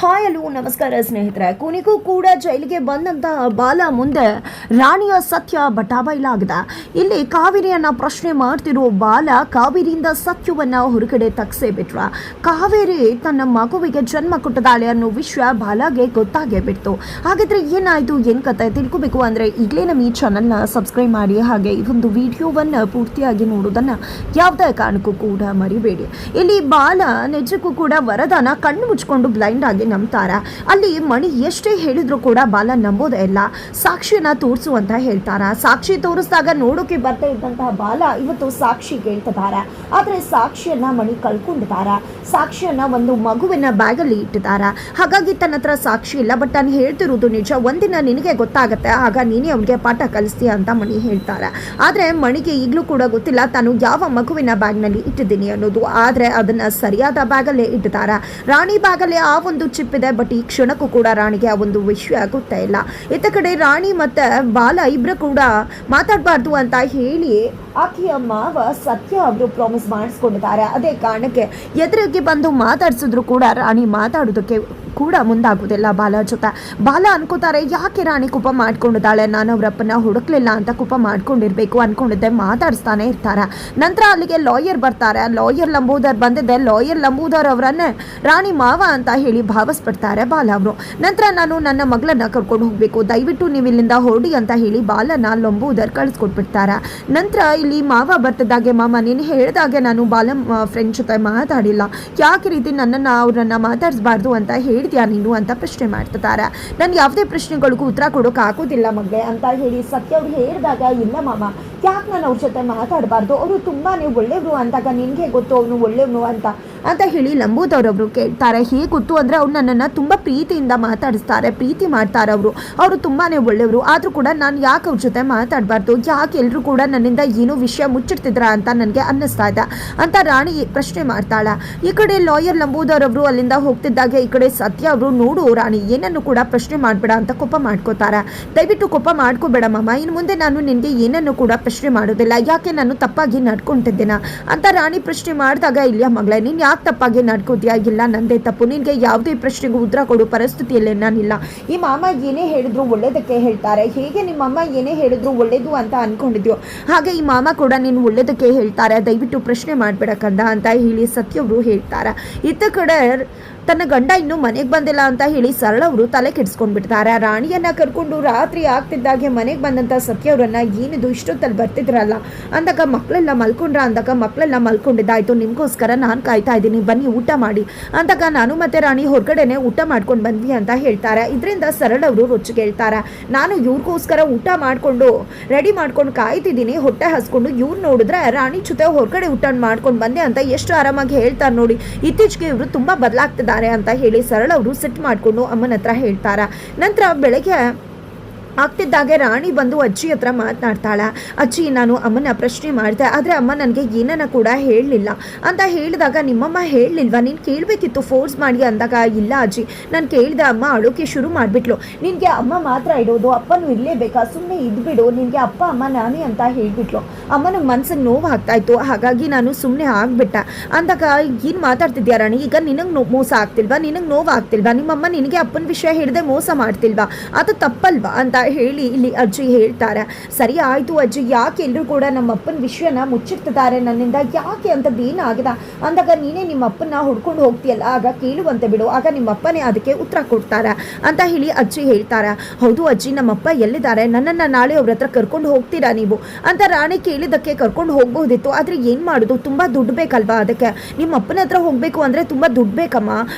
Hi hello ನಮಸ್ಕಾರ ಸ್ನೇಹಿತರೆ. ಕೊನೆಗೂ ಕೂಡ ಜೈಲಿಗೆ ಬಂದಂತಹ ಬಾಲ ಮುಂದೆ ರಾಣಿಯ ಸತ್ಯ ಬಟಾಬೈಲಾಗಿದೆ. ಇಲ್ಲಿ ಕಾವೇರಿಯನ್ನ ಪ್ರಶ್ನೆ ಮಾಡ್ತಿರೋ ಬಾಲ ಕಾವೇರಿಯಿಂದ ಸತ್ಯವನ್ನ ಹೊರಗಡೆ ತಗ್ಸೇ ಬಿಟ್ರ. ಕಾವೇರಿ ತನ್ನ ಮಗುವಿಗೆ ಜನ್ಮ ಕೊಟ್ಟದಾಳೆ ಅನ್ನೋ ವಿಷಯ ಬಾಲಾಗೆ ಗೊತ್ತಾಗೇ ಬಿಡ್ತು. ಹಾಗಿದ್ರೆ ಏನಾಯ್ತು, ಏನ್ ಕತೆ ತಿಳ್ಕೋಬೇಕು ಅಂದ್ರೆ ಈಗಲೇ ನಮ್ಮ ಈ ಚಾನಲ್ನ ಸಬ್ಸ್ಕ್ರೈಬ್ ಮಾಡಿ, ಹಾಗೆ ಈ ಒಂದು ವಿಡಿಯೋವನ್ನ ಪೂರ್ತಿಯಾಗಿ ನೋಡೋದನ್ನ ಯಾವುದೇ ಕಾರಣಕ್ಕೂ ಕೂಡ ಮರಿಬೇಡಿ. ಇಲ್ಲಿ ಬಾಲ ನಿಜಕ್ಕೂ ಕೂಡ ವರದಾನ ಕಣ್ಣು ಮುಚ್ಕೊಂಡು ಬ್ಲೈಂಡ್ ಆಗಿ ನಂಬ್ತಾರ. ಅಲ್ಲಿ ಮಣಿ ಎಷ್ಟೇ ಹೇಳಿದ್ರು ಕೂಡ ಬಾಲ ನಂಬೋದೇ ಇಲ್ಲ. ಸಾಕ್ಷಿಯನ್ನ ತೋರಿಸು ಅಂತ ಹೇಳ್ತಾರ. ಸಾಕ್ಷಿ ತೋರಿಸಿದಾಗ ನೋಡೋಕೆ ಬರ್ತಾ ಇದ್ದಂತಹ ಬಾಲ ಇವತ್ತು ಸಾಕ್ಷಿ ಕೇಳ್ತಿದಾರ. ಆದ್ರೆ ಸಾಕ್ಷಿಯನ್ನ ಮಣಿ ಕಳ್ಕೊಂಡಿದಾರ. ಸಾಕ್ಷಿಯನ್ನ ಒಂದು ಮಗುವಿನ ಬ್ಯಾಗಲ್ಲಿ ಇಟ್ಟಿದಾರ. ಹಾಗಾಗಿ ತನ್ನ ಹತ್ರ ಸಾಕ್ಷಿ ಇಲ್ಲ. ಬಟ್ ನಾನು ಹೇಳ್ತಿರೋದು ನಿಜ, ಒಂದಿನ ನಿನಗೆ ಗೊತ್ತಾಗತ್ತೆ, ಆಗ ನೀನೇ ಅವನಿಗೆ ಪಾಠ ಕಲಿಸ್ತೀಯ ಅಂತ ಮಣಿ ಹೇಳ್ತಾರೆ. ಆದ್ರೆ ಮಣಿಗೆ ಈಗಲೂ ಕೂಡ ಗೊತ್ತಿಲ್ಲ ತಾನು ಯಾವ ಮಗುವಿನ ಬ್ಯಾಗ್ನಲ್ಲಿ ಇಟ್ಟಿದ್ದೀನಿ ಅನ್ನೋದು. ಆದ್ರೆ ಅದನ್ನ ಸರಿಯಾದ ಬ್ಯಾಗಲ್ಲೇ ಇಟ್ಟಿದಾರ. ರಾಣಿ ಬ್ಯಾಗಲ್ಲಿ ಆ ಒಂದು ಚಿಪ್ ಇದೆ. ಬಟ್ ಈ ಕ್ಷಣಕ್ಕೂ ಕೂಡ ರಾಣಿಗೆ ಆ ಒಂದು ವಿಷಯ ಗೊತ್ತೇ ಇಲ್ಲ. ಇತ್ತ ಕಡೆ ರಾಣಿ ಮತ್ತೆ ಬಾಲ ಇಬ್ರು ಕೂಡ ಮಾತಾಡಬಾರ್ದು ಅಂತ ಹೇಳಿ ಆಕೆಯ ಮಾವ ಸತ್ಯ ಅವರು ಪ್ರಾಮಿಸ್ ಮಾಡಿಸ್ಕೊಂಡಿದ್ದಾರೆ. ಅದೇ ಕಾರಣಕ್ಕೆ ಎದುರಿಗೆ ಬಂದು ಮಾತಾಡ್ಸಿದ್ರು ಕೂಡ ರಾಣಿ ಮಾತಾಡೋದಕ್ಕೆ ಕೂಡ ಮುಂದಾಗೋದಿಲ್ಲ ಬಾಲ ಜೊತೆ. ಬಾಲ ಅನ್ಕೋತಾರೆ, ಯಾಕೆ ರಾಣಿ ಕೋಪ ಮಾಡ್ಕೊಂಡಿದ್ದಾಳೆ, ನಾನು ಅವರಪ್ಪನ ಹುಡುಕ್ಲಿಲ್ಲ ಅಂತ ಕೋಪ ಮಾಡ್ಕೊಂಡಿರ್ಬೇಕು ಅನ್ಕೊಂಡಿದ್ದೆ. ಮಾತಾಡಿಸ್ತಾನೆ ಇರ್ತಾರ. ನಂತರ ಅಲ್ಲಿಗೆ ಲಾಯರ್ ಬರ್ತಾರೆ. ಲಾಯರ್ ಲಂಬೋದರ್ ಬಂದಿದ್ದೆ. ಲಾಯರ್ ಲಂಬೋದರ್ ಅವರನ್ನೇ ರಾಣಿ ಮಾವ ಅಂತ ಹೇಳಿ ಭಾವಿಸ್ಬಿಡ್ತಾರೆ ಬಾಲ ಅವರು. ನಂತರ ನಾನು ನನ್ನ ಮಗಳನ್ನ ಕರ್ಕೊಂಡು ಹೋಗ್ಬೇಕು, ದಯವಿಟ್ಟು ನೀವು ಇಲ್ಲಿಂದ ಹೊರಡಿ ಅಂತ ಹೇಳಿ ಬಾಲನ ಲಂಬೋದರ್ ಕಳಿಸ್ಕೊಟ್ಬಿಡ್ತಾರೆ. ನಂತರ ಇಲ್ಲಿ ಮಾವ ಬರ್ತಿದ್ದಾಗೆ, ಮಾಮ ನೀನು ಹೇಳಿದಾಗೆ ನಾನು ಬಾಲ ಫ್ರೆಂಡ್ ಜೊತೆ ಮಾತಾಡಿಲ್ಲ, ಯಾಕೆ ರೀತಿ ನನ್ನನ್ನು ಅವ್ರನ್ನ ಮಾತಾಡಿಸ್ಬಾರ್ದು ಅಂತ ಹೇಳಿದ್ಯಾ ನೀನು ಅಂತ ಪ್ರಶ್ನೆ ಮಾಡ್ತಿದ್ದಾರೆ. ನಾನು ಯಾವುದೇ ಪ್ರಶ್ನೆಗಳಿಗೂ ಉತ್ತರ ಕೊಡೋಕೆ ಆಗೋದಿಲ್ಲ ಮಗ್ಗೆ ಅಂತ ಹೇಳಿ ಸತ್ಯ ಅವ್ರು ಹೇಳಿದಾಗ, ಇಲ್ಲ ಮಾಮ ಯಾಕೆ ನಾನು ಅವ್ರ ಜೊತೆ ಮಾತಾಡಬಾರ್ದು, ಅವರು ತುಂಬಾ ಒಳ್ಳೆಯವರು ಅಂದಾಗ ನಿನಗೆ ಗೊತ್ತು ಅವನು ಒಳ್ಳೆಯವನು ಅಂತ ಹೇಳಿ ಲಂಬೋದವ್ರವರು ಕೇಳ್ತಾರೆ. ಹೇಗೆ ಗೊತ್ತು ಅಂದರೆ ಅವ್ರು ನನ್ನನ್ನು ತುಂಬ ಪ್ರೀತಿಯಿಂದ ಮಾತಾಡಿಸ್ತಾರೆ, ಪ್ರೀತಿ ಮಾಡ್ತಾರೆ ಅವರು ತುಂಬಾ ಒಳ್ಳೆಯವರು. ಆದರೂ ಕೂಡ ನಾನು ಯಾಕೆ ಅವ್ರ ಜೊತೆ ಮಾತಾಡಬಾರ್ದು, ಯಾಕೆ ಎಲ್ಲರೂ ಕೂಡ ನನ್ನಿಂದ ಏನೋ ವಿಷಯ ಮುಚ್ಚಿಡ್ತಿದ್ರ ಅಂತ ನನಗೆ ಅನ್ನಿಸ್ತಾ ಇದೆ ಅಂತ ರಾಣಿ ಪ್ರಶ್ನೆ ಮಾಡ್ತಾಳೆ. ಈ ಕಡೆ ಲಾಯರ್ ಲಂಬೋದವ್ರವರು ಅಲ್ಲಿಂದ ಹೋಗ್ತಿದ್ದಾಗ ಈ ಕಡೆ ಸತ್ಯ ಅವರು, ನೋಡು ರಾಣಿ ಏನನ್ನು ಕೂಡ ಪ್ರಶ್ನೆ ಮಾಡಬೇಡ ಅಂತ ಕೋಪ ಮಾಡ್ಕೋತಾರೆ. ದಯವಿಟ್ಟು ಕೋಪ ಮಾಡ್ಕೋಬೇಡ ಮಾಮ, ಇನ್ನು ಮುಂದೆ ನಾನು ನಿನಗೆ ಏನನ್ನು ಕೂಡ ಪ್ರಶ್ನೆ ಮಾಡೋದಿಲ್ಲ, ಯಾಕೆ ನಾನು ತಪ್ಪಾಗಿ ನಡ್ಕೊತಿದ್ದೇನ ಅಂತ ರಾಣಿ ಪ್ರಶ್ನೆ ಮಾಡಿದಾಗ, ಇಲ್ಲ ಮಗಳೇ ನೀನು ಯಾಕೆ ತಪ್ಪಾಗಿ ನಡ್ಕೋತೀಯಾ, ಇಲ್ಲ ನಂದೇ ತಪ್ಪು, ನಿನಗೆ ಯಾವುದೇ ಪ್ರಶ್ನೆಗೂ ಉತ್ತರ ಕೊಡೋ ಪರಿಸ್ಥಿತಿಯಲ್ಲೇ ನಾನಿಲ್ಲ. ಈ ಮಾಮ ಏನೇ ಹೇಳಿದ್ರು ಒಳ್ಳೇದಕ್ಕೆ ಹೇಳ್ತಾರೆ, ಹೇಗೆ ನಿಮ್ಮ ಅಮ್ಮ ಏನೇ ಹೇಳಿದ್ರು ಒಳ್ಳೇದು ಅಂತ ಅನ್ಕೊಂಡಿದ್ಯೋ ಹಾಗೆ ಈ ಮಾಮ ಕೂಡ ನೀನು ಒಳ್ಳೇದಕ್ಕೆ ಹೇಳ್ತಾರೆ, ದಯವಿಟ್ಟು ಪ್ರಶ್ನೆ ಮಾಡಬೇಡ ಕಂದ ಅಂತ ಹೇಳಿ ಸತ್ಯವರು ಹೇಳ್ತಾರೆ. ಇತ್ತ ಕಡೆ ತನ್ನ ಗಂಡ ಇನ್ನೂ ಮನೆಗೆ ಬಂದಿಲ್ಲ ಅಂತ ಹೇಳಿ ಸರಳ ಅವರು ತಲೆ ಕೆಡಿಸ್ಕೊಂಡ್ಬಿಡ್ತಾರೆ. ರಾಣಿಯನ್ನ ಕರ್ಕೊಂಡು ರಾತ್ರಿ ಆಗ್ತಿದ್ದಾಗೆ ಮನೆಗೆ ಬಂದಂತ ಸತ್ಯವರನ್ನ, ಏನಿದು ಇಷ್ಟೊತ್ತಲ್ಲಿ ಬರ್ತಿದ್ರಲ್ಲ ಅಂದಾಗ ಮಕ್ಕಳೆಲ್ಲ ಮಲ್ಕೊಂಡ್ರ ಅಂದಾಗ ಮಕ್ಕಳೆಲ್ಲ ಮಲ್ಕೊಂಡಿದ್ದಾಯ್ತು, ನಿಮ್ಗೋಸ್ಕರ ನಾನು ಕಾಯ್ತಾ ಇದ್ದೀನಿ, ಬನ್ನಿ ಊಟ ಮಾಡಿ ಅಂದಾಗ ನಾನು ಮತ್ತೆ ರಾಣಿ ಹೊರಗಡೆನೆ ಊಟ ಮಾಡ್ಕೊಂಡು ಬಂದ್ವಿ ಅಂತ ಹೇಳ್ತಾರೆ. ಇದರಿಂದ ಸರಳ ಅವರು ರೊಚ್ಚಿಗೆ ಹೇಳ್ತಾರೆ, ನಾನು ಇವ್ರಿಗೋಸ್ಕರ ಊಟ ಮಾಡಿಕೊಂಡು ರೆಡಿ ಮಾಡ್ಕೊಂಡು ಕಾಯ್ತಿದ್ದೀನಿ, ಹೊಟ್ಟೆ ಹಸ್ಕೊಂಡು, ಇವ್ರು ನೋಡಿದ್ರೆ ರಾಣಿ ಜೊತೆ ಹೊರಗಡೆ ಊಟ ಮಾಡ್ಕೊಂಡು ಬಂದೆ ಅಂತ ಎಷ್ಟು ಆರಾಮಾಗಿ ಹೇಳ್ತಾರೆ ನೋಡಿ, ಇತ್ತೀಚೆಗೆ ಇವರು ತುಂಬಾ ಬದಲಾಗ್ತಿದ್ದಾರೆ ಅಂತ ಹೇಳಿ ಸರಳ ಅವರು ಸೆಟ್ ಮಾಡಿಕೊಂಡು ಅಮ್ಮನ ಹತ್ರ ಹೇಳ್ತಾರ. ನಂತರ ಬೆಳಗ್ಗೆ ಆಗ್ತಿದ್ದಾಗೆ ರಾಣಿ ಬಂದು ಅಜ್ಜಿ ಹತ್ರ ಮಾತನಾಡ್ತಾಳೆ. ಅಜ್ಜಿ ನಾನು ಅಮ್ಮನ ಪ್ರಶ್ನೆ ಮಾಡಿದೆ, ಆದರೆ ಅಮ್ಮ ನನಗೆ ಏನನ್ನ ಕೂಡ ಹೇಳಲಿಲ್ಲ ಅಂತ ಹೇಳಿದಾಗ, ನಿಮ್ಮಮ್ಮ ಹೇಳಲಿಲ್ವಾ, ನೀನು ಕೇಳಬೇಕಿತ್ತು ಫೋರ್ಸ್ ಮಾಡಿ ಅಂದಾಗ, ಇಲ್ಲ ಅಜ್ಜಿ ನಾನು ಕೇಳಿದೆ, ಅಮ್ಮ ಅಳೋಕೆ ಶುರು ಮಾಡಿಬಿಟ್ಲು, ನಿನಗೆ ಅಮ್ಮ ಮಾತ್ರ ಇಡೋದು, ಅಪ್ಪನೂ ಇರಲೇಬೇಕಾ, ಸುಮ್ಮನೆ ಇದ್ಬಿಡು, ನಿನಗೆ ಅಪ್ಪ ಅಮ್ಮ ನಾನೇ ಅಂತ ಹೇಳಿಬಿಟ್ಲು. ಅಮ್ಮನ ಮನ್ಸಿಗೆ ನೋವು ಆಗ್ತಾಯಿತ್ತು, ಹಾಗಾಗಿ ನಾನು ಸುಮ್ಮನೆ ಆಗಿಬಿಟ್ಟೆ ಅಂದಾಗ, ಏನು ಮಾತಾಡ್ತಿದ್ಯಾ ರಾಣಿ, ಈಗ ನಿನಗೆ ಮೋಸ ಆಗ್ತಿಲ್ವಾ, ನಿನಗೆ ನೋವು ಆಗ್ತಿಲ್ವಾ, ನಿಮ್ಮಮ್ಮ ನಿನಗೆ ಅಪ್ಪನ ವಿಷಯ ಹೇಳಿದೆ ಮೋಸ ಮಾಡ್ತಿಲ್ವಾ, ಅದು ತಪ್ಪಲ್ವಾ ಅಂತ ಹೇಳಿ ಇಲ್ಲಿ ಅಜ್ಜಿ ಹೇಳ್ತಾರೆ. ಸರಿ ಆಯ್ತು ಅಜ್ಜಿ, ಯಾಕೆ ಎಲ್ಲರೂ ಕೂಡ ನಮ್ಮ ಅಪ್ಪನ ವಿಷಯನ ಮುಚ್ಚಿಡ್ತಿದ್ದಾರೆ ನನ್ನಿಂದ, ಯಾಕೆ ಅಂತದ್ದು ಏನಾಗದ ಅಂದಾಗ, ನೀನೇ ನಿಮ್ಮ ಅಪ್ಪನ ಹುಡ್ಕೊಂಡು ಹೋಗ್ತೀಯಲ್ಲ, ಆಗ ಕೇಳುವಂತೆ ಬಿಡು, ಆಗ ನಿಮ್ಮ ಅಪ್ಪನೇ ಅದಕ್ಕೆ ಉತ್ತರ ಕೊಡ್ತಾರೆ ಅಂತ ಹೇಳಿ ಅಜ್ಜಿ ಹೇಳ್ತಾರೆ. ಹೌದು ಅಜ್ಜಿ, ನಮ್ಮಪ್ಪ ಎಲ್ಲಿದ್ದಾರೆ, ನನ್ನನ್ನು ನಾಳೆ ಅವ್ರ ಹತ್ರ ಕರ್ಕೊಂಡು ಹೋಗ್ತೀರಾ ನೀವು ಅಂತ ರಾಣಿ ಕೇಳಿದ್ದಕ್ಕೆ, ಕರ್ಕೊಂಡು ಹೋಗ್ಬೋದಿತ್ತು, ಆದರೆ ಏನು ಮಾಡೋದು, ತುಂಬ ದುಡ್ಡು ಬೇಕಲ್ವಾ, ಅದಕ್ಕೆ ನಿಮ್ಮ ಅಪ್ಪನ ಹತ್ರ ಹೋಗಬೇಕು ಅಂದರೆ ತುಂಬ ದುಡ್ಡು ಬೇಕಮ್ಮ,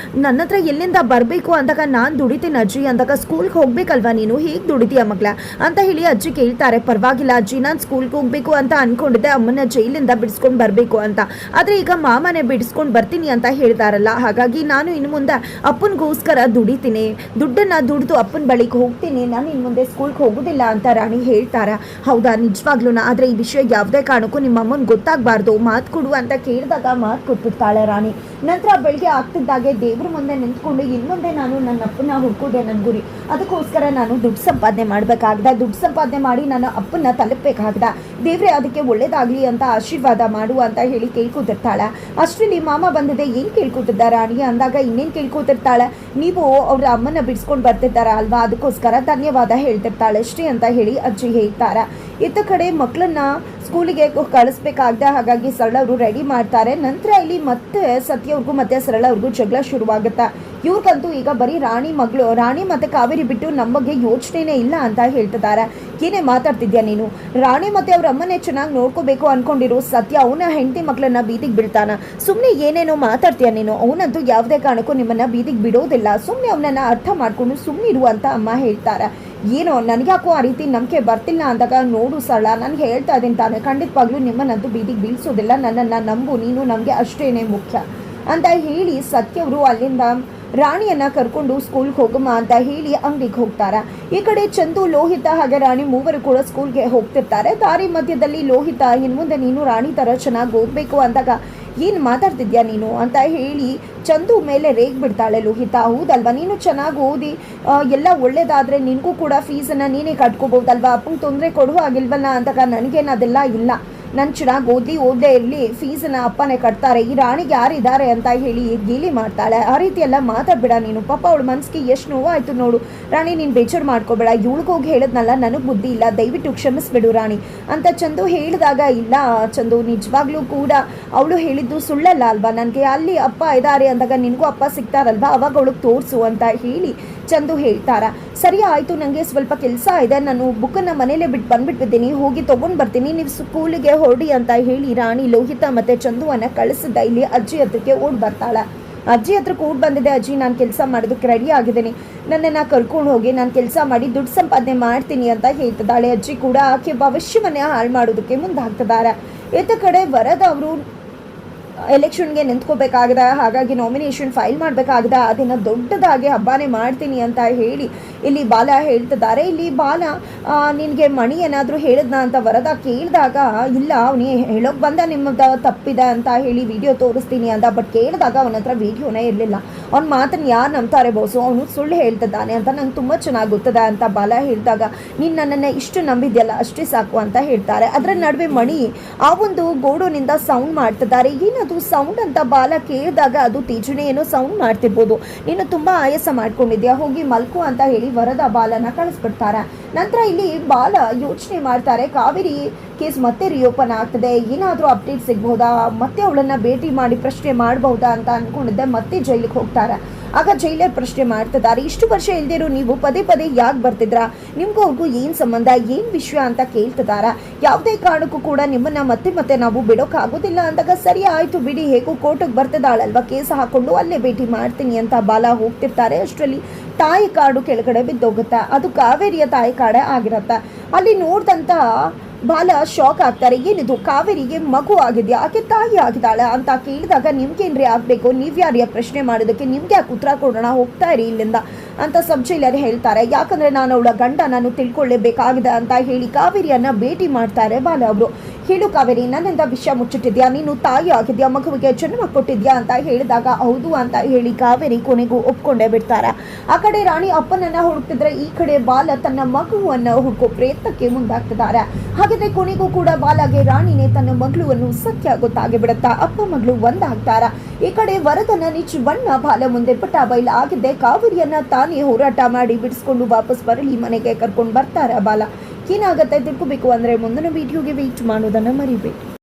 ನನ್ನ ಹತ್ರ ಎಲ್ಲಿಂದ ಬರಬೇಕು ಅಂದಾಗ, ನಾನು ದುಡಿತೀನಿ ಅಜ್ಜಿ ಅಂದಾಗ, ಸ್ಕೂಲ್ಗೆ ಹೋಗ್ಬೇಕಲ್ವಾ ನೀನು, ಹೇಗೆ ದುಡಿತೀಯ ಮಗಳ ಅಂತ ಹೇಳಿ ಅಜ್ಜಿ ಕೇಳ್ತಾರೆ. ಪರವಾಗಿಲ್ಲ ಅಜ್ಜಿ, ನಾನು ಸ್ಕೂಲ್ಗೆ ಹೋಗ್ಬೇಕು ಅಂತ ಅನ್ಕೊಂಡಿದ್ದೆ, ಅಮ್ಮನ ಜೈಲಿಂದ ಬಿಡಿಸ್ಕೊಂಡು ಬರಬೇಕು ಅಂತ, ಆದರೆ ಈಗ ಮಾಮನೇ ಬಿಡಿಸ್ಕೊಂಡು ಬರ್ತೀನಿ ಅಂತ ಹೇಳ್ತಾರಲ್ಲ, ಹಾಗಾಗಿ ನಾನು ಇನ್ನು ಮುಂದೆ ಅಪ್ಪನಿಗೋಸ್ಕರ ದುಡಿತೀನಿ, ದುಡ್ಡನ್ನು ದುಡಿದು ಅಪ್ಪನ ಬಳಿಗೆ ಹೋಗ್ತೀನಿ, ನಾನು ಇನ್ನು ಮುಂದೆ ಸ್ಕೂಲ್ಗೆ ಹೋಗೋದಿಲ್ಲ ಅಂತ ರಾಣಿ ಹೇಳ್ತಾರೆ. ಹೌದಾ ನಿಜವಾಗ್ಲೂ, ಆದರೆ ಈ ವಿಷಯ ಯಾವುದೇ ಕಾರಣಕ್ಕೂ ನಿಮ್ಮ ಅಮ್ಮನ ಗೊತ್ತಾಗಬಾರ್ದು, ಮಾತು ಕೊಡು ಅಂತ ಕೇಳಿದಾಗ ಮಾತು ಕೊಟ್ಬಿಡ್ತಾಳೆ ರಾಣಿ. ನಂತರ ಬೆಳಗ್ಗೆ ಆಗ್ತಿದ್ದಾಗೆ ದೇವ್ರ ಮುಂದೆ ನಿಂತ್ಕೊಂಡು, ಇನ್ನು ಮುಂದೆ ನಾನು ನನ್ನ ಅಪ್ಪನ ಹುಡ್ಕೋದೆ ನನ್ನ ಗುರಿ, ಅದಕ್ಕೋಸ್ಕರ ನಾನು ದುಡ್ಡು ಸಂಪಾದನೆ ಮಾಡಬೇಕಾಗ್ದ, ದುಡ್ಡು ಸಂಪಾದನೆ ಮಾಡಿ ನನ್ನ ಅಪ್ಪನ ತಲುಪಬೇಕಾಗ್ದ, ದೇವ್ರೆ ಅದಕ್ಕೆ ಒಳ್ಳೇದಾಗ್ಲಿ ಅಂತ ಆಶೀರ್ವಾದ ಮಾಡು ಅಂತ ಹೇಳಿ ಕೇಳ್ಕೊತಿರ್ತಾಳೆ. ಅಷ್ಟರಲ್ಲಿ ಮಾಮ ಬಂದಿದೆ, ಏನು ಕೇಳ್ಕೊತಿದ್ದ ರಾಣಿ ಅಂದಾಗ ಇನ್ನೇನು ಕೇಳ್ಕೊತಿರ್ತಾಳೆ, ನೀವು ಅವ್ರ ಅಮ್ಮನ ಬಿಡಿಸ್ಕೊಂಡು ಬರ್ತಿದ್ದಾರ ಅಲ್ವಾ, ಅದಕ್ಕೋಸ್ಕರ ಧನ್ಯವಾದ ಹೇಳ್ತಿರ್ತಾಳೆ ಅಷ್ಟೇ ಅಂತ ಹೇಳಿ ಅಜ್ಜಿ ಹೇಳ್ತಾರೆ. ಇತ್ತ ಕಡೆ ಮಕ್ಕಳನ್ನ ಸ್ಕೂಲಿಗೆ ಕಳಿಸ್ಬೇಕಾಗ್ದೆ, ಹಾಗಾಗಿ ಸರಳ ಅವರು ರೆಡಿ ಮಾಡ್ತಾರೆ. ನಂತರ ಇಲ್ಲಿ ಮತ್ತೆ ಸತ್ಯವ್ರಿಗೂ ಮತ್ತೆ ಸರಳ ಅವ್ರಿಗೂ ಜಗಳ ಶುರುವಾಗುತ್ತೆ. ಇವ್ರಿಗಂತೂ ಈಗ ಬರೀ ರಾಣಿ ಮತ್ತೆ ಕಾವೇರಿ ಬಿಟ್ಟು ನಮ್ಮ ಬಗ್ಗೆ ಯೋಚನೆನೇ ಇಲ್ಲ ಅಂತ ಹೇಳ್ತಿದ್ದಾರೆ. ಏನೇ ಮಾತಾಡ್ತಿದ್ಯಾ ನೀನು, ರಾಣಿ ಮತ್ತೆ ಅವ್ರ ಅಮ್ಮನೇ ಚೆನ್ನಾಗಿ ನೋಡ್ಕೋಬೇಕು ಅನ್ಕೊಂಡಿರೋ ಸತ್ಯ ಅವನ ಹೆಂಡತಿ ಮಕ್ಕಳನ್ನ ಬೀದಿಗೆ ಬಿಡ್ತಾನ, ಸುಮ್ಮನೆ ಏನೇನೋ ಮಾತಾಡ್ತೀಯ ನೀನು, ಅವನಂತೂ ಯಾವುದೇ ಕಾರಣಕ್ಕೂ ನಿಮ್ಮನ್ನ ಬೀದಿಗೆ ಬಿಡೋದಿಲ್ಲ, ಸುಮ್ಮನೆ ಅವನನ್ನ ಅರ್ಥ ಮಾಡ್ಕೊಂಡು ಸುಮ್ಮನಿರು ಅಂತ ಅಮ್ಮ ಹೇಳ್ತಾರೆ. ಏನೋ ನನಗ್ಯಾಕೋ ಆ ರೀತಿ ನಂಬಿಕೆ ಬರ್ತಿಲ್ಲ ಅಂದಾಗ, ನೋಡು ಸರಳ, ನನಗೆ ಹೇಳ್ತಾ ಇದ್ದೀನಿ ತಾನೆ, ಖಂಡಿತವಾಗ್ಲೂ ನಿಮ್ಮನ್ನಂತೂ ಬೀದಿಗೆ ಬೀಳ್ಸೋದಿಲ್ಲ, ನನ್ನನ್ನು ನಂಬು, ನೀನು ನಮಗೆ ಅಷ್ಟೇನೆ ಮುಖ್ಯ ಅಂತ ಹೇಳಿ ಸತ್ಯವರು ಅಲ್ಲಿಂದ ರಾಣಿಯನ್ನ ಕರ್ಕೊಂಡು ಸ್ಕೂಲ್ಗೆ ಹೋಗಮ್ಮ ಅಂತ ಹೇಳಿ ಅಂಗಡಿಗೆ ಹೋಗ್ತಾರೆ. ಈ ಕಡೆ ಚಂದು, ಲೋಹಿತ ಹಾಗೆ ರಾಣಿ ಮೂವರು ಕೂಡ ಸ್ಕೂಲ್ಗೆ ಹೋಗ್ತಿರ್ತಾರೆ. ದಾರಿ ಮಧ್ಯದಲ್ಲಿ ಲೋಹಿತ, ಇನ್ನು ಮುಂದೆ ನೀನು ರಾಣಿ ಥರ ಚೆನ್ನಾಗಿ ಓದಬೇಕು ಅಂದಾಗ, ಏನು ಮಾತಾಡ್ತಿದ್ಯಾ ನೀನು ಅಂತ ಹೇಳಿ ಚಂದು ಮೇಲೆ ರೇಗ್ ಬಿಡ್ತಾಳೆ ಲೋಹಿತ. ಹೌದಲ್ವಾ, ನೀನು ಚೆನ್ನಾಗಿ ಓದಿ ಎಲ್ಲ ಒಳ್ಳೇದಾದರೆ ನಿನಗೂ ಕೂಡ ಫೀಸನ್ನು ನೀನೇ ಕಟ್ಕೋಬೋದಲ್ವಾ, ಅಪ್ಪಂಗೆ ತೊಂದರೆ ಕೊಡುವ ಆಗಿಲ್ವಲ್ಲ ಅಂದಾಗ, ನನಗೇನು ಅದೆಲ್ಲ ಇಲ್ಲ, ನಾನು ಚೆನ್ನಾಗಿ ಓದದೇ ಇರಲಿ, ಫೀಸನ್ನು ಅಪ್ಪನೇ ಕಟ್ತಾರೆ, ಈ ರಾಣಿಗೆ ಯಾರಿದ್ದಾರೆ ಅಂತ ಹೇಳಿ ಗೇಲಿ ಮಾಡ್ತಾಳೆ. ಆ ರೀತಿ ಎಲ್ಲ ಮಾತಾಡ್ಬೇಡ ನೀನು, ಪಾಪ ಅವಳ ಮನಸ್ಸಿಗೆ ಎಷ್ಟು ನೋವಾಯಿತು ನೋಡು ರಾಣಿ, ನೀನು ಬೇಜಾರು ಮಾಡ್ಕೋಬೇಡ, ಇವಳಿಗೋಗಿ ಹೇಳಿದ್ನಲ್ಲ, ನನಗೆ ಬುದ್ಧಿ ಇಲ್ಲ, ದಯವಿಟ್ಟು ಕ್ಷಮಿಸ್ಬಿಡು ರಾಣಿ ಅಂತ ಚಂದು ಹೇಳಿದಾಗ, ಇಲ್ಲ ಚಂದು, ನಿಜವಾಗ್ಲೂ ಕೂಡ ಅವಳು ಹೇಳಿದ್ದು ಸುಳ್ಳಲ್ಲ ಅಲ್ವಾ, ನನಗೆ ಅಲ್ಲಿ ಅಪ್ಪ ಇದ್ದಾರೆ ಅಂದಾಗ ನಿನಗೂ ಅಪ್ಪ ಸಿಗ್ತಾರಲ್ವಾ, ಅವಾಗ ಅವಳಿಗೆ ತೋರಿಸು ಅಂತ ಹೇಳಿ ಚಂದು ಹೇಳ್ತಾರ. ಸರಿ ಆಯಿತು, ನನಗೆ ಸ್ವಲ್ಪ ಕೆಲಸ ಇದೆ, ನಾನು ಬುಕ್ಕನ್ನು ಮನೇಲೇ ಬಿಟ್ಟು ಬಂದ್ಬಿಟ್ಟಿದ್ದೀನಿ, ಹೋಗಿ ತೊಗೊಂಡು ಬರ್ತೀನಿ, ನೀವು ಸ್ಕೂಲಿಗೆ ಹೊರಡಿ ಅಂತ ಹೇಳಿ ರಾಣಿ ಲೋಹಿತ ಮತ್ತು ಚಂದುವನ್ನು ಕಳಿಸಿದ್ದ ಇಲ್ಲಿ ಅಜ್ಜಿ ಹತ್ರಕ್ಕೆ ಓಡಿ ಬರ್ತಾಳೆ. ಅಜ್ಜಿ ಹತ್ರಕ್ಕೆ ಓಡಿ ಬಂದಿದೆ, ಅಜ್ಜಿ ನಾನು ಕೆಲಸ ಮಾಡೋದಕ್ಕೆ ರೆಡಿ ಆಗಿದ್ದೀನಿ, ನನ್ನನ್ನು ಕರ್ಕೊಂಡು ಹೋಗಿ ನಾನು ಕೆಲಸ ಮಾಡಿ ದುಡ್ಡು ಸಂಪಾದನೆ ಮಾಡ್ತೀನಿ ಅಂತ ಹೇಳ್ತಿದ್ದಾಳೆ. ಅಜ್ಜಿ ಕೂಡ ಆಕೆ ಭವಿಷ್ಯವನ್ನೇ ಹಾಳು ಮಾಡೋದಕ್ಕೆ ಮುಂದಾಗ್ತಿದ್ದಾರೆ. ಇತ್ತ ಕಡೆ ವರದ ಅವರು ಎಲೆಕ್ಷನ್ಗೆ ನಿಂತ್ಕೋಬೇಕಾಗದ, ಹಾಗಾಗಿ ನಾಮಿನೇಷನ್ ಫೈಲ್ ಮಾಡಬೇಕಾಗದ, ಅದನ್ನು ದೊಡ್ಡದಾಗಿ ಹಬ್ಬನೇ ಮಾಡ್ತೀನಿ ಅಂತ ಹೇಳಿ ಇಲ್ಲಿ ಬಾಲ ಹೇಳ್ತಿದ್ದಾರೆ. ಇಲ್ಲಿ ಬಾಲ, ನಿನಗೆ ಮಣಿ ಏನಾದರೂ ಹೇಳಿದ್ನ ಅಂತ ವರದ ಕೇಳಿದಾಗ, ಇಲ್ಲ ಅವನೇ ಹೇಳೋಕೆ ಬಂದ ನಿಮ್ಮದು ತಪ್ಪಿದೆ ಅಂತ ಹೇಳಿ ವಿಡಿಯೋ ತೋರಿಸ್ತೀನಿ ಅಂತ, ಬಟ್ ಕೇಳಿದಾಗ ಅವನ ಹತ್ರ ವಿಡಿಯೋನೇ ಇರಲಿಲ್ಲ, ಅವ್ನ ಮಾತನ್ನು ಯಾರು ನಂಬ್ತಾರೆ ಬೋಸು, ಅವನು ಸುಳ್ಳು ಹೇಳ್ತಿದ್ದಾನೆ ಅಂತ ನಂಗೆ ತುಂಬ ಚೆನ್ನಾಗಿ ಗೊತ್ತದೆ ಅಂತ ಬಾಲ ಹೇಳಿದಾಗ, ನೀನು ನನ್ನನ್ನು ಇಷ್ಟು ನಂಬಿದ್ಯಲ್ಲ ಅಷ್ಟೇ ಸಾಕು ಅಂತ ಹೇಳ್ತಾರೆ. ಅದರ ನಡುವೆ ಮಣಿ ಆ ಒಂದು ಗೋಡೋನಿಂದ ಸೌಂಡ್ ಮಾಡ್ತಿದ್ದಾರೆ. ಏನದು ಸೌಂಡ್ ಅಂತ ಬಾಲ ಕೇಳಿದಾಗ, ಅದು ತೇಜುನೇ ಏನೋ ಸೌಂಡ್ ಮಾಡ್ತಿರ್ಬೋದು, ನೀನು ತುಂಬ ಆಯಾಸ ಮಾಡ್ಕೊಂಡಿದ್ಯಾ, ಹೋಗಿ ಮಲ್ಕು ಅಂತ ಹೇಳಿ ವರದ ಬಾಲನ ಕಳಿಸ್ಬಿಡ್ತಾರೆ. ನಂತರ ಇಲ್ಲಿ ಬಾಲ ಯೋಚನೆ ಮಾಡ್ತಾರೆ, ಕಾವೇರಿ ಕೇಸ್ ಮತ್ತೆ ರಿಓಪನ್ ಆಗ್ತದೆ, ಏನಾದರೂ ಅಪ್ಡೇಟ್ ಸಿಗ್ಬೋದಾ, ಮತ್ತೆ ಅವಳನ್ನು ಭೇಟಿ ಮಾಡಿ ಪ್ರಶ್ನೆ ಮಾಡಬಹುದಾ ಅಂತ ಅಂದ್ಕೊಂಡಿದ್ದೆ, ಮತ್ತೆ ಜೈಲಿಗೆ ಹೋಗ್ತಾರೆ. ಆಗ ಜೈಲರ್ ಪ್ರಶ್ನೆ ಮಾಡ್ತಿದ್ದಾರೆ, ಇಷ್ಟು ವರ್ಷ ಇಲ್ದಿರೋ ನೀವು ಪದೇ ಪದೇ ಯಾಕೆ ಬರ್ತಿದ್ರಾ, ನಿಮ್ಗೂ ಅವ್ರಿಗೂ ಏನು ಸಂಬಂಧ, ಏನು ವಿಷಯ ಅಂತ ಕೇಳ್ತಿದ್ದಾರೆ. ಯಾವುದೇ ಕಾರಣಕ್ಕೂ ಕೂಡ ನಿಮ್ಮನ್ನು ಮತ್ತೆ ನಾವು ಬಿಡೋಕ್ಕಾಗೋದಿಲ್ಲ ಅಂದಾಗ, ಸರಿ ಆಯಿತು ಬಿಡಿ, ಹೇಗೂ ಕೋರ್ಟಿಗೆ ಬರ್ತಿದ್ದಾಳಲ್ವ, ಕೇಸ್ ಹಾಕ್ಕೊಂಡು ಅಲ್ಲೇ ಭೇಟಿ ಮಾಡ್ತೀನಿ ಅಂತ ಬಾಲ ಹೋಗ್ತಿರ್ತಾರೆ. ಅಷ್ಟರಲ್ಲಿ ತಾಯಿ ಕಾರ್ಡು ಕೆಳಗಡೆ ಬಿದ್ದೋಗುತ್ತೆ, ಅದು ಕಾವೇರಿಯ ತಾಯಿ ಕಾರ್ಡೇ ಆಗಿರುತ್ತೆ. ಅಲ್ಲಿ ನೋಡ್ದಂಥ ಬಾಲ ಶಾಕ್ ಆಗ್ತಾರೆ, ಏನಿದು ಕಾವೇರಿಗೆ ಮಗು ಆಗಿದೆಯಾ, ಆಕೆ ತಾಯಿ ಆಗಿದ್ದಾಳೆ ಅಂತ ಕೇಳಿದಾಗ, ನಿಮ್ಗೇನ್ರಿ ಆಗಬೇಕು, ನೀವು ಯಾರ್ಯ ಪ್ರಶ್ನೆ ಮಾಡೋದಕ್ಕೆ, ನಿಮ್ಗೆ ಯಾಕೆ ಉತ್ತರ ಕೊಡೋಣ, ಹೋಗ್ತಾ ಇರಿ ಇಲ್ಲಿಂದ ಅಂತ ಸಬ್ ಜೈಲರ್ ಹೇಳ್ತಾರೆ. ಯಾಕಂದರೆ ನಾನು ಅವಳ ಗಂಡ, ನಾನು ತಿಳ್ಕೊಳ್ಳೇಬೇಕಾಗಿದೆ ಅಂತ ಹೇಳಿ ಕಾವೇರಿಯನ್ನು ಭೇಟಿ ಮಾಡ್ತಾರೆ ಬಾಲ ಅವರು. ಹೇಳು ಕಾವೇರಿ, ನನ್ನಿಂದ ವಿಷಯ ಮುಚ್ಚಿಟ್ಟಿದ್ಯಾ, ನೀನು ತಾಯಿ ಆಗಿದ್ಯಾ, ಮಗುವಿಗೆ ಜನ್ಮ ಕೊಟ್ಟಿದ್ಯಾ ಅಂತ ಹೇಳಿದಾಗ, ಹೌದು ಅಂತ ಹೇಳಿ ಕಾವೇರಿ ಕೊನೆಗೂ ಒಪ್ಕೊಂಡೇ ಬಿಡ್ತಾರೆ. ಆ ಕಡೆ ರಾಣಿ ಅಪ್ಪನನ್ನು ಹುಡುಕ್ತಿದ್ರೆ, ಈ ಕಡೆ ಬಾಲ ತನ್ನ ಮಗುವನ್ನು ಹುಡುಕೋ ಪ್ರಯತ್ನಕ್ಕೆ ಮುಂದಾಗ್ತಿದ್ದಾರೆ. ಹಾಗಿದ್ರೆ ಕೊನೆಗೂ ಕೂಡ ಬಾಲಾಗೆ ರಾಣಿನೇ ತನ್ನ ಮಗಳನ್ನು ಸತ್ಯ ಗೊತ್ತಾಗಿ ಬಿಡುತ್ತಾ, ಅಪ್ಪ ಮಗಳು ಒಂದಾಗ್ತಾರ. ಈ ಕಡೆ ವರದನ ನಿಜವನ್ನ ಬಾಲ ಮುಂದೆ ಪಟ್ಟ ಬೈಲ ಆಗಿದ್ದೆ, ಕಾವೇರಿಯನ್ನ ತಾನೇ ಹೋರಾಟ ಮಾಡಿ ಬಿಡಿಸ್ಕೊಂಡು ವಾಪಸ್ ಬರಲಿ ಮನೆಗೆ ಕರ್ಕೊಂಡು ಬರ್ತಾರೆ ಬಾಲ. ಏನಾಗುತ್ತೆ ತಿಳ್ಕೋಬೇಕು ಅಂದರೆ ಮುಂದಿನ ವಿಡಿಯೋಗೆ ವೆಯ್ಟ್ ಮಾಡೋದನ್ನು ಮರಿಬೇಡಿ.